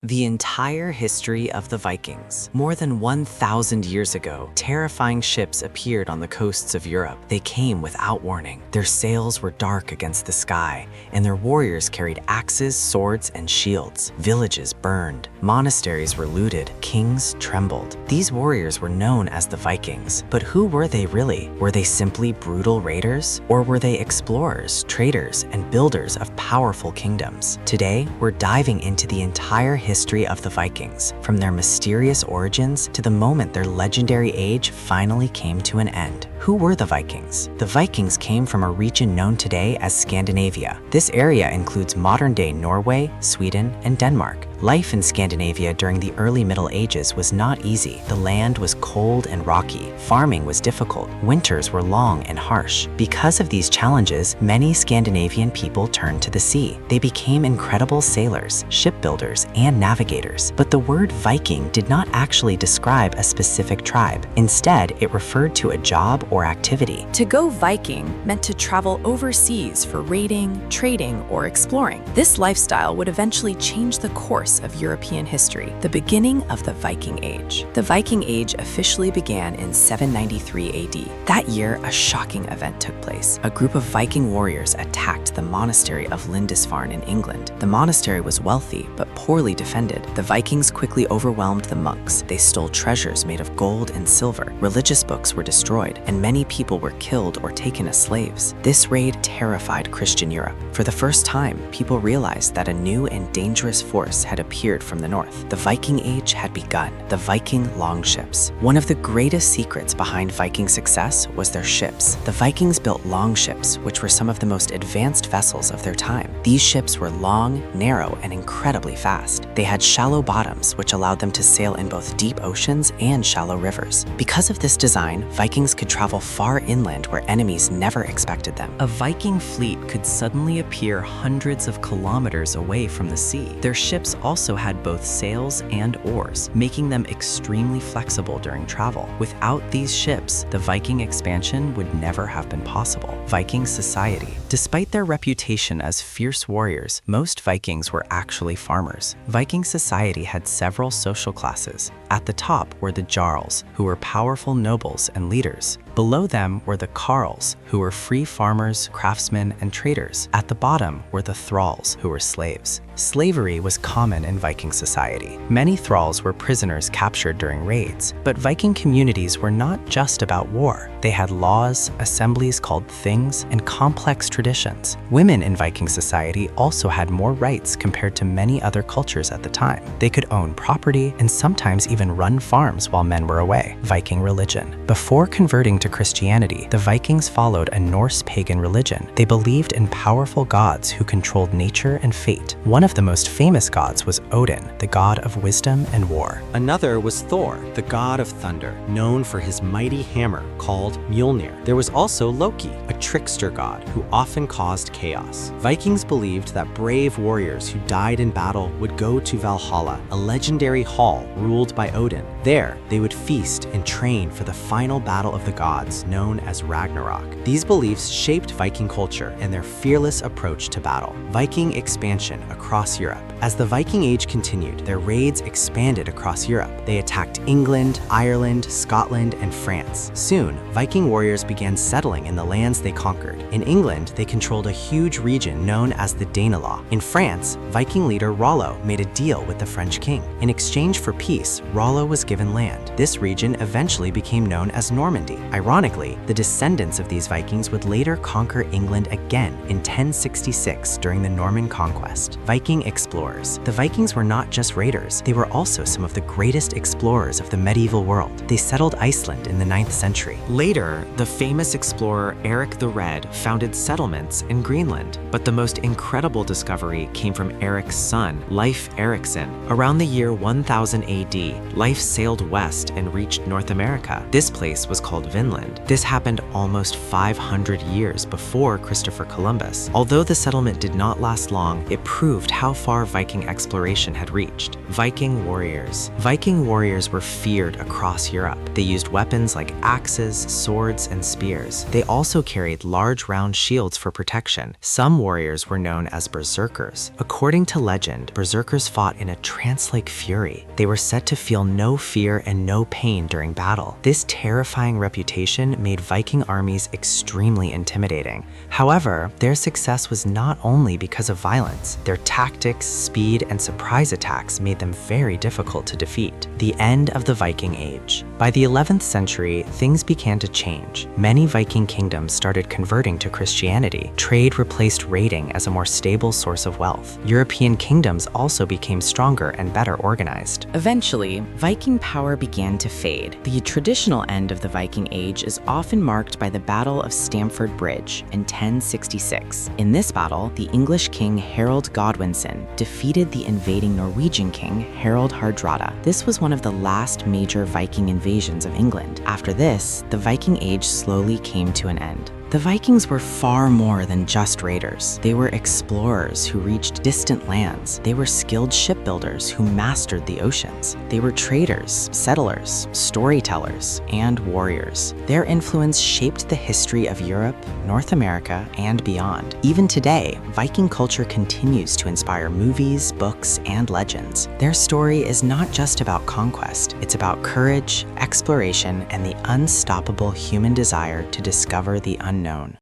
The entire history of the Vikings. More than 1,000 years ago, terrifying ships appeared on the coasts of Europe. They came without warning. Their sails were dark against the sky, and their warriors carried axes, swords, and shields. Villages burned. Monasteries were looted. Kings trembled. These warriors were known as the Vikings. But who were they really? Were they simply brutal raiders? Or were they explorers, traders, and builders of powerful kingdoms? Today, we're diving into the entire history of the Vikings, from their mysterious origins to the moment their legendary age finally came to an end. Who were the Vikings? The Vikings came from a region known today as Scandinavia. This area includes modern-day Norway, Sweden, and Denmark. Life in Scandinavia during the early Middle Ages was not easy. The land was cold and rocky. Farming was difficult. Winters were long and harsh. Because of these challenges, many Scandinavian people turned to the sea. They became incredible sailors, shipbuilders, and navigators. But the word Viking did not actually describe a specific tribe. Instead, it referred to a job or activity. To go Viking meant to travel overseas for raiding, trading, or exploring. This lifestyle would eventually change the course of European history, the beginning of the Viking Age. The Viking Age officially began in 793 AD. That year, a shocking event took place. A group of Viking warriors attacked the monastery of Lindisfarne in England. The monastery was wealthy, but poorly defended. The Vikings quickly overwhelmed the monks. They stole treasures made of gold and silver. Religious books were destroyed, and many people were killed or taken as slaves. This raid terrified Christian Europe. For the first time, people realized that a new and dangerous force had appeared from the north. The Viking Age had begun. The Viking longships. One of the greatest secrets behind Viking success was their ships. The Vikings built longships, which were some of the most advanced vessels of their time. These ships were long, narrow, and incredibly fast. They had shallow bottoms, which allowed them to sail in both deep oceans and shallow rivers. Because of this design, Vikings could travel far inland where enemies never expected them. A Viking fleet could suddenly appear hundreds of kilometers away from the sea. Their ships also had both sails and oars, making them extremely flexible during travel. Without these ships, the Viking expansion would never have been possible. Viking society. Despite their reputation as fierce warriors, most Vikings were actually farmers. Viking society had several social classes. At the top were the jarls, who were powerful nobles and leaders. Below them were the carls, who were free farmers, craftsmen, and traders. At the bottom were the thralls, who were slaves. Slavery was common in Viking society. Many thralls were prisoners captured during raids, but Viking communities were not just about war. They had laws, assemblies called things, and complex traditions. Women in Viking society also had more rights compared to many other cultures at the time. They could own property and sometimes even run farms while men were away. Viking religion. Before converting to Christianity, the Vikings followed a Norse pagan religion. They believed in powerful gods who controlled nature and fate. One of the most famous gods was Odin, the god of wisdom and war. Another was Thor, the god of thunder, known for his mighty hammer called Mjolnir. There was also Loki, a trickster god who often caused chaos. Vikings believed that brave warriors who died in battle would go to Valhalla, a legendary hall ruled by Odin. There, they would feast and train for the final battle of the gods, known as Ragnarok. These beliefs shaped Viking culture and their fearless approach to battle. Viking expansion across Europe. As the Viking Age continued, their raids expanded across Europe. They attacked England, Ireland, Scotland, and France. Soon, Viking warriors began settling in the lands they conquered. In England, they controlled a huge region known as the Danelaw. In France, Viking leader Rollo made a deal with the French king. In exchange for peace, Rollo was given land. This region eventually became known as Normandy. Ironically, the descendants of these Vikings would later conquer England again in 1066 during the Norman conquest. Viking explorers. The Vikings were not just raiders, they were also some of the greatest explorers of the medieval world. They settled Iceland in the 9th century. Later, the famous explorer Eric the Red founded settlements in Greenland. But the most incredible discovery came from Eric's son, Leif Erikson. Around the year 1000 AD, Leif sailed west and reached North America. This place was called Vinland. Vinland. This happened almost 500 years before Christopher Columbus. Although the settlement did not last long, it proved how far Viking exploration had reached. Viking warriors. Viking warriors were feared across Europe. They used weapons like axes, swords, and spears. They also carried large round shields for protection. Some warriors were known as berserkers. According to legend, berserkers fought in a trance-like fury. They were said to feel no fear and no pain during battle. This terrifying reputation made Viking armies extremely intimidating. However, their success was not only because of violence. Their tactics, speed, and surprise attacks made them very difficult to defeat. The end of the Viking Age. By the 11th century, things began to change. Many Viking kingdoms started converting to Christianity. Trade replaced raiding as a more stable source of wealth. European kingdoms also became stronger and better organized. Eventually, Viking power began to fade. The traditional end of the Viking Age is often marked by the Battle of Stamford Bridge in 1066. In this battle, the English king Harold Godwinson defeated the invading Norwegian king Harald Hardrada. This was one of the last major Viking invasions of England. After this, the Viking Age slowly came to an end. The Vikings were far more than just raiders. They were explorers who reached distant lands. They were skilled shipbuilders who mastered the oceans. They were traders, settlers, storytellers, and warriors. Their influence shaped the history of Europe, North America, and beyond. Even today, Viking culture continues to inspire movies, books, and legends. Their story is not just about conquest. It's about courage, exploration, and the unstoppable human desire to discover the unknown.